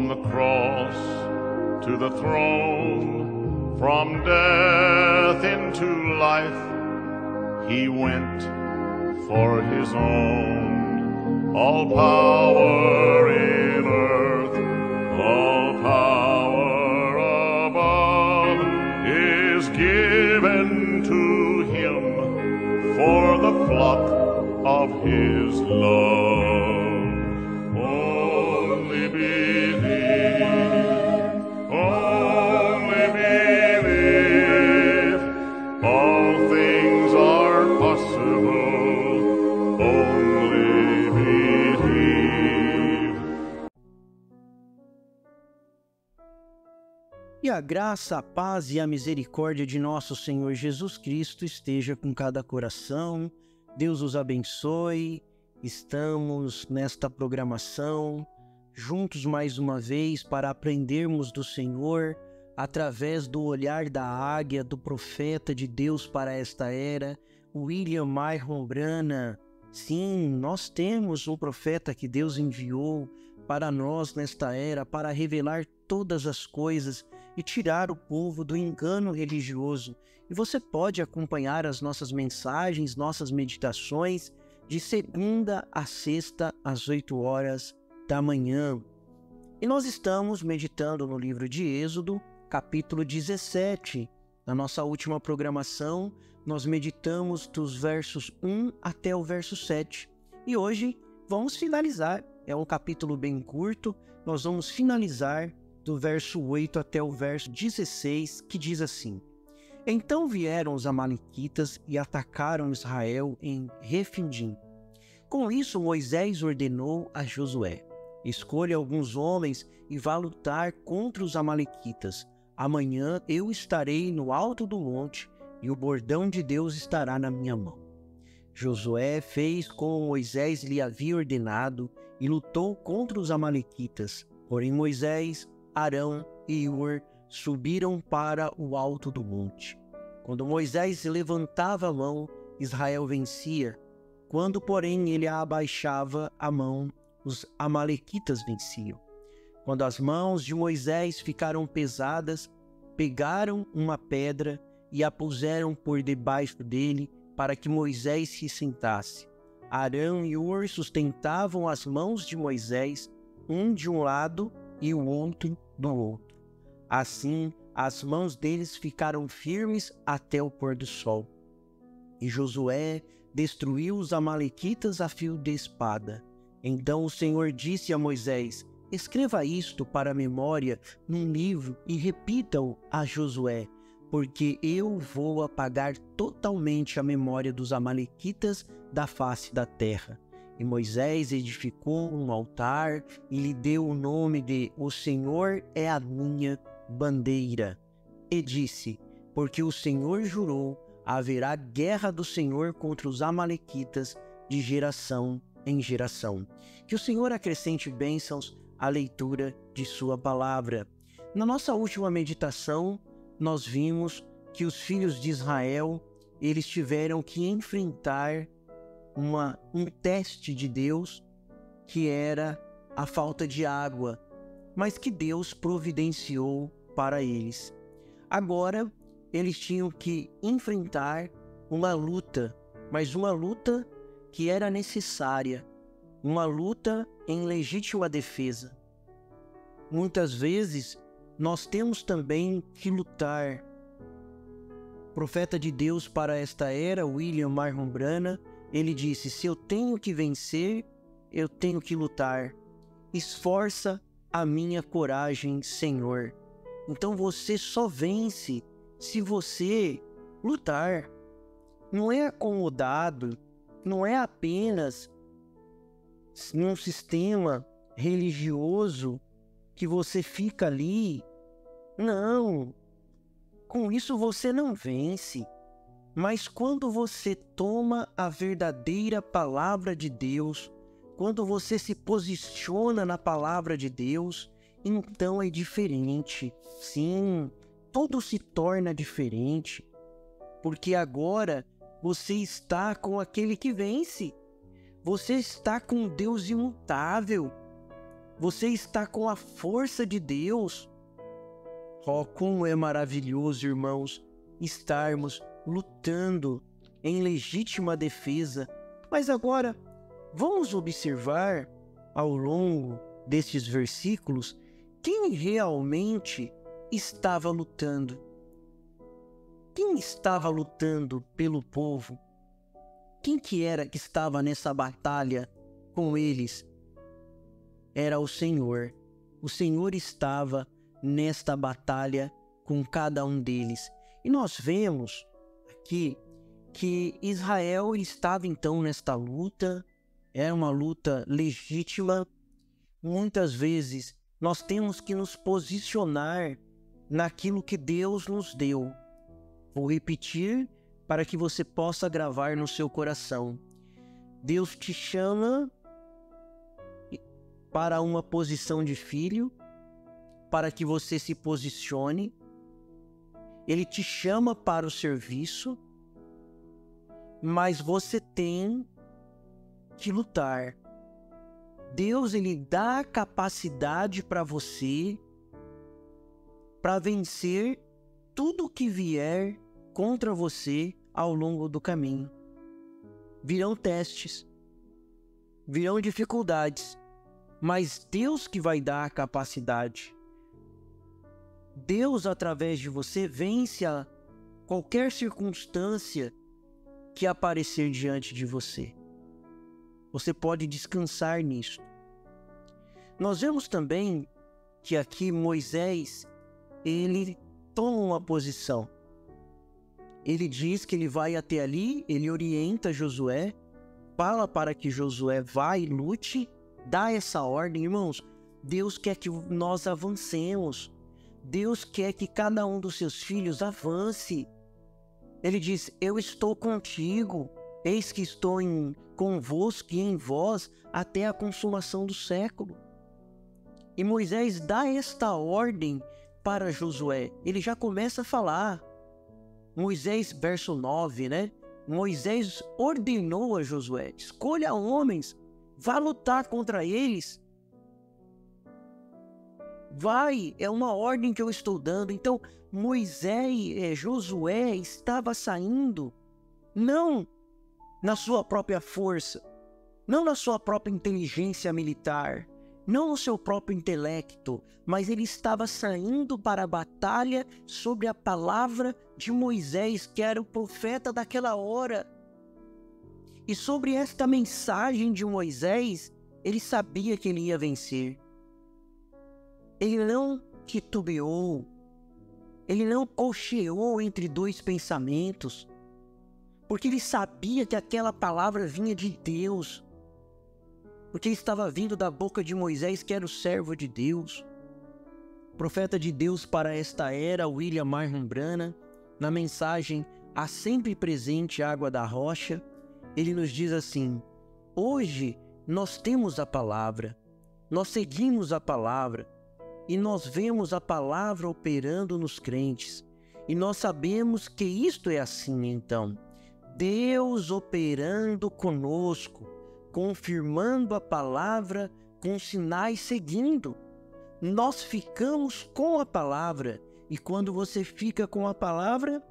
From the cross to the throne, from death into life, he went for his own. All power in earth, all power above is given to him for the flock of his love. Only believe, only believe, all things are possible, only believe. E a graça, a paz e a misericórdia de nosso Senhor Jesus Cristo esteja com cada coração. Deus os abençoe. Estamos nesta programação juntos mais uma vez para aprendermos do Senhor através do olhar da águia, do profeta de Deus para esta era, William Myron Branham. Sim, nós temos um profeta que Deus enviou para nós nesta era para revelar todas as coisas e tirar o povo do engano religioso. E você pode acompanhar as nossas mensagens, nossas meditações de segunda a sexta às 8 horas da manhã. E nós estamos meditando no livro de Êxodo, capítulo 17. Na nossa última programação, nós meditamos dos versos 1 até o verso 7. E hoje vamos finalizar. É um capítulo bem curto. Nós vamos finalizar do verso 8 até o verso 16, que diz assim: Então vieram os amalequitas e atacaram Israel em Refidim. Com isso, Moisés ordenou a Josué: Escolha alguns homens e vá lutar contra os amalequitas. Amanhã eu estarei no alto do monte e o bordão de Deus estará na minha mão. Josué fez como Moisés lhe havia ordenado e lutou contra os amalequitas. Porém Moisés, Arão e Hur subiram para o alto do monte. Quando Moisés levantava a mão, Israel vencia. Quando, porém, ele abaixava a mão, os amalequitas venciam. Quando as mãos de Moisés ficaram pesadas, pegaram uma pedra e a puseram por debaixo dele para que Moisés se sentasse. Arão e Hur sustentavam as mãos de Moisés, um de um lado e o outro do outro. Assim, as mãos deles ficaram firmes até o pôr do sol. E Josué destruiu os amalequitas a fio de espada. Então o Senhor disse a Moisés: Escreva isto para a memória num livro e repita-o a Josué, porque eu vou apagar totalmente a memória dos amalequitas da face da terra. E Moisés edificou um altar e lhe deu o nome de O Senhor é a minha bandeira. E disse: Porque o Senhor jurou, haverá guerra do Senhor contra os amalequitas de geração em geração. Que o Senhor acrescente bênçãos à leitura de sua palavra. Na nossa última meditação, nós vimos que os filhos de Israel, eles tiveram que enfrentar um teste de Deus, que era a falta de água, mas que Deus providenciou para eles. Agora, eles tinham que enfrentar uma luta, mas uma luta que era necessária, uma luta em legítima defesa. Muitas vezes, nós temos também que lutar. O profeta de Deus para esta era, William Myron Branham, ele disse: se eu tenho que vencer, eu tenho que lutar. Esforça a minha coragem, Senhor. Então você só vence se você lutar. Não é acomodado, não é apenas num sistema religioso que você fica ali. Não, com isso você não vence. Mas quando você toma a verdadeira palavra de Deus, quando você se posiciona na palavra de Deus, então é diferente. Sim, tudo se torna diferente, porque agora você está com aquele que vence. Você está com Deus imutável. Você está com a força de Deus. Oh, como é maravilhoso, irmãos, estarmos lutando em legítima defesa. Mas agora, vamos observar ao longo destes versículos quem realmente estava lutando. Quem estava lutando pelo povo? Quem que era que estava nessa batalha com eles? Era o Senhor. O Senhor estava nesta batalha com cada um deles. E nós vemos aqui que Israel estava então nesta luta. Era uma luta legítima. Muitas vezes nós temos que nos posicionar naquilo que Deus nos deu. Vou repetir para que você possa gravar no seu coração. Deus te chama para uma posição de filho, para que você se posicione. Ele te chama para o serviço, mas você tem que lutar. Deus, ele dá a capacidade para você para vencer tudo que vier contra você ao longo do caminho. Virão testes, virão dificuldades, mas Deus que vai dar a capacidade. Deus, através de você, vence a qualquer circunstância que aparecer diante de você. Você pode descansar nisso. Nós vemos também que aqui Moisés, ele toma uma posição. Ele diz que ele vai até ali, ele orienta Josué, fala para que Josué vá e lute, dá essa ordem. Irmãos, Deus quer que nós avancemos. Deus quer que cada um dos seus filhos avance. Ele diz, eu estou contigo, eis que estou convosco e em vós até a consumação do século. E Moisés dá esta ordem para Josué. Ele já começa a falar. Moisés, verso 9, né? Moisés ordenou a Josué, escolha homens, vá lutar contra eles. Vai, é uma ordem que eu estou dando. Então, Josué estava saindo, não na sua própria força, não na sua própria inteligência militar, não no seu próprio intelecto, mas ele estava saindo para a batalha sobre a palavra de Moisés, que era o profeta daquela hora. E sobre esta mensagem de Moisés, ele sabia que ele ia vencer. Ele não titubeou, ele não cocheou entre dois pensamentos, porque ele sabia que aquela palavra vinha de Deus, porque estava vindo da boca de Moisés, que era o servo de Deus. Profeta de Deus para esta era, William Martin Branham, na mensagem A Sempre Presente Água da Rocha, ele nos diz assim: hoje nós temos a palavra, nós seguimos a palavra, e nós vemos a palavra operando nos crentes, e nós sabemos que isto é assim. Então, Deus operando conosco, confirmando a palavra com sinais seguindo. Nós ficamos com a palavra, e quando você fica com a palavra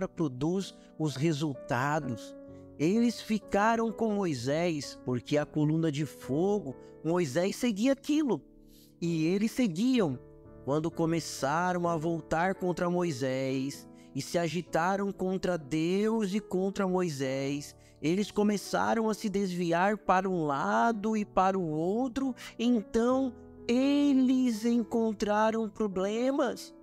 produz os resultados. Eles ficaram com Moisés, porque a coluna de fogo, Moisés seguia aquilo, e eles seguiam. Quando começaram a voltar contra Moisés, e se agitaram contra Deus e contra Moisés, eles começaram a se desviar para um lado e para o outro, então eles encontraram problemas.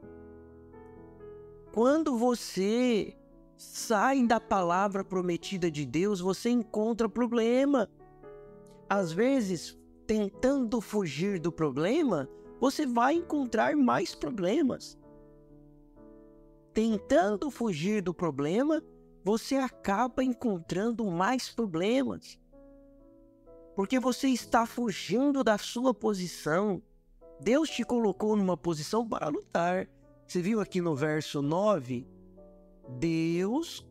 Quando você sai da palavra prometida de Deus, você encontra problema. Às vezes, tentando fugir do problema, você vai encontrar mais problemas. Tentando fugir do problema, você acaba encontrando mais problemas. Porque você está fugindo da sua posição. Deus te colocou numa posição para lutar. Você viu aqui no verso 9? Deus,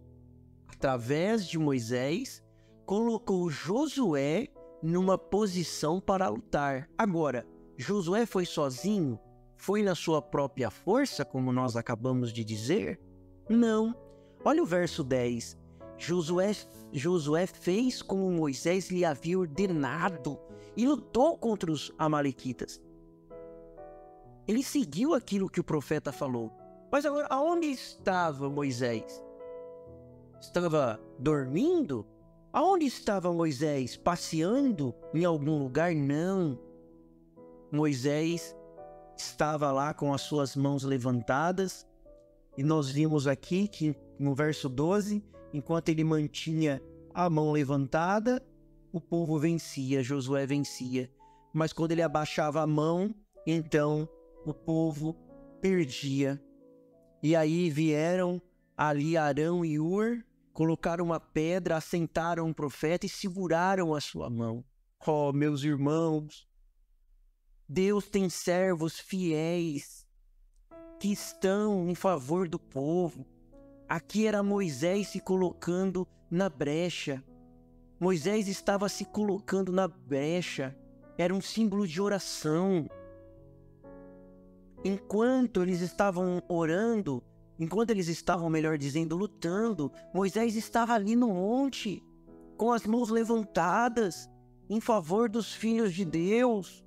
através de Moisés, colocou Josué numa posição para lutar. Agora, Josué foi sozinho? Foi na sua própria força, como nós acabamos de dizer? Não. Olha o verso 10. Josué fez como Moisés lhe havia ordenado e lutou contra os amalequitas. Ele seguiu aquilo que o profeta falou. Mas agora, aonde estava Moisés? Estava dormindo? Aonde estava Moisés? Passeando em algum lugar? Não. Moisés estava lá com as suas mãos levantadas. E nós vimos aqui que no verso 12, enquanto ele mantinha a mão levantada, o povo vencia, Josué vencia. Mas quando ele abaixava a mão, então o povo perdia. E aí vieram ali Arão e Hur, colocaram uma pedra, assentaram o profeta e seguraram a sua mão. Oh, meus irmãos, Deus tem servos fiéis que estão em favor do povo. Aqui era Moisés se colocando na brecha. Moisés estava se colocando na brecha. Era um símbolo de oração. Enquanto eles estavam orando, enquanto eles estavam, melhor dizendo, lutando, Moisés estava ali no monte, com as mãos levantadas, em favor dos filhos de Deus,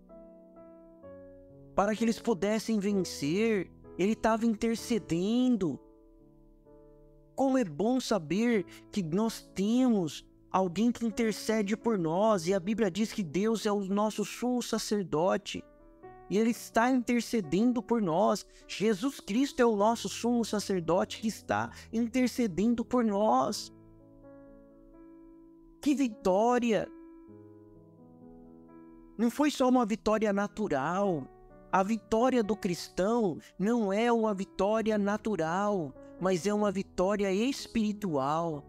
para que eles pudessem vencer. Ele estava intercedendo. Como é bom saber que nós temos alguém que intercede por nós, e a Bíblia diz que Deus é o nosso sumo sacerdote, e Ele está intercedendo por nós. Jesus Cristo é o nosso sumo sacerdote que está intercedendo por nós. Que vitória! Não foi só uma vitória natural. A vitória do cristão não é uma vitória natural, mas é uma vitória espiritual.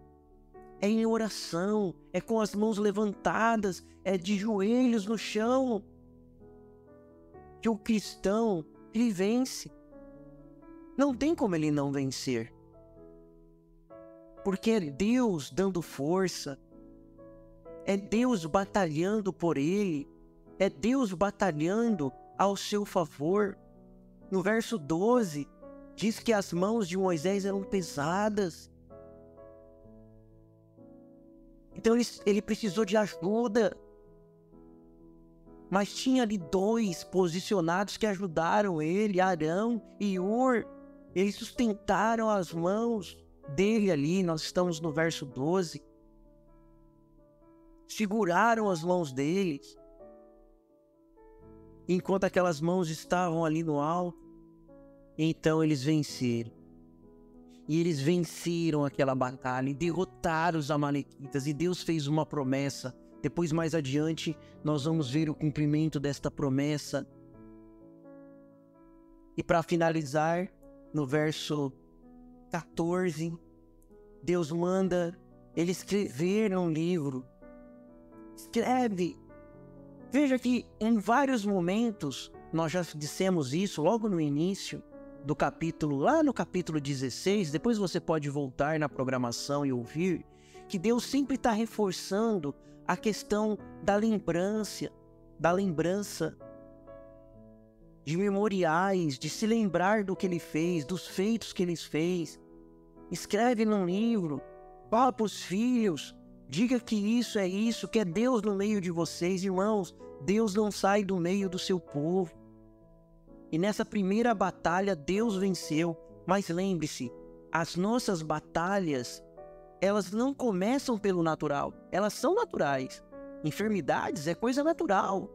É em oração, é com as mãos levantadas, é de joelhos no chão, que o cristão, ele vence. Não tem como ele não vencer. Porque é Deus dando força, é Deus batalhando por ele, é Deus batalhando ao seu favor. No verso 12, diz que as mãos de Moisés eram pesadas. Então ele precisou de ajuda. Mas tinha ali dois posicionados que ajudaram ele, Arão e Hur. Eles sustentaram as mãos dele ali. Nós estamos no verso 12. Seguraram as mãos deles, enquanto aquelas mãos estavam ali no alto. Então eles venceram. E eles venceram aquela batalha e derrotaram os amalequitas. E Deus fez uma promessa. Depois, mais adiante, nós vamos ver o cumprimento desta promessa. E para finalizar, no verso 14, Deus manda ele escrever um livro. Escreve. Veja que em vários momentos, nós já dissemos isso logo no início do capítulo, lá no capítulo 16, depois você pode voltar na programação e ouvir, que Deus sempre está reforçando a questão da lembrança, de memoriais, de se lembrar do que Ele fez, dos feitos que Ele fez. Escreve num livro, fala para os filhos, diga que isso, que é Deus no meio de vocês, irmãos. Deus não sai do meio do seu povo. E nessa primeira batalha, Deus venceu. Mas lembre-se, as nossas batalhas, elas não começam pelo natural. Elas são naturais. Enfermidades é coisa natural.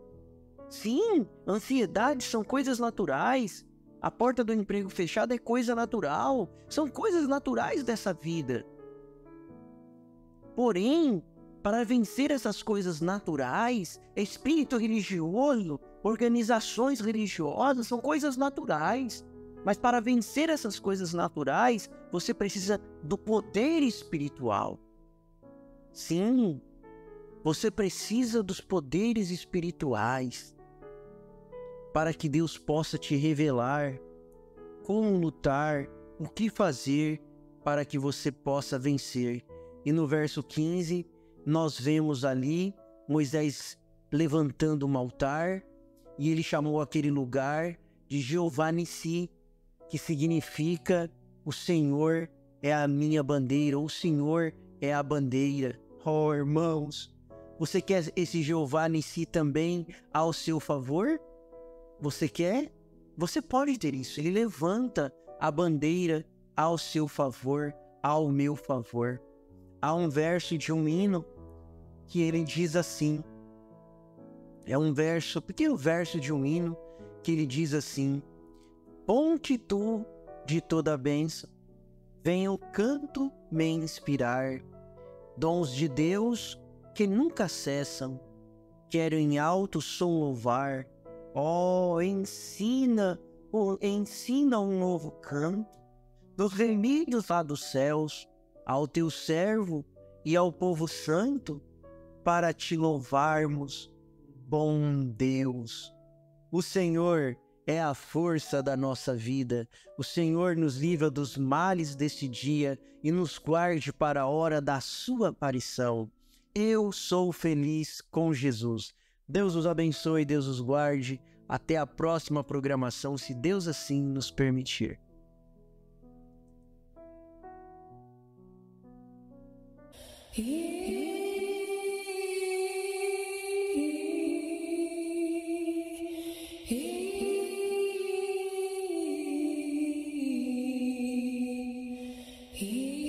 Sim, ansiedades são coisas naturais. A porta do emprego fechada é coisa natural. São coisas naturais dessa vida. Porém, para vencer essas coisas naturais, espírito religioso, organizações religiosas, são coisas naturais. Mas para vencer essas coisas naturais, você precisa do poder espiritual. Sim, você precisa dos poderes espirituais para que Deus possa te revelar como lutar, o que fazer para que você possa vencer. E no verso 15, nós vemos ali Moisés levantando um altar, e ele chamou aquele lugar de Jeová Nissi, que significa o Senhor é a minha bandeira, o Senhor é a bandeira. Oh, irmãos, você quer esse Jeová Nissi também ao seu favor? Você quer? Você pode ter isso. Ele levanta a bandeira ao seu favor, ao meu favor. Há um verso de um hino que ele diz assim, é um verso, pequeno verso de um hino, que ele diz assim: ponte tu de toda a bênção, venha o canto me inspirar, dons de Deus que nunca cessam, quero em alto som louvar. Oh, ensina um novo canto, dos remidos lá dos céus, ao teu servo e ao povo santo, para te louvarmos, bom Deus. O Senhor é a força da nossa vida. O Senhor nos livra dos males deste dia e nos guarde para a hora da sua aparição. Eu sou feliz com Jesus. Deus os abençoe, Deus os guarde. Até a próxima programação, se Deus assim nos permitir. He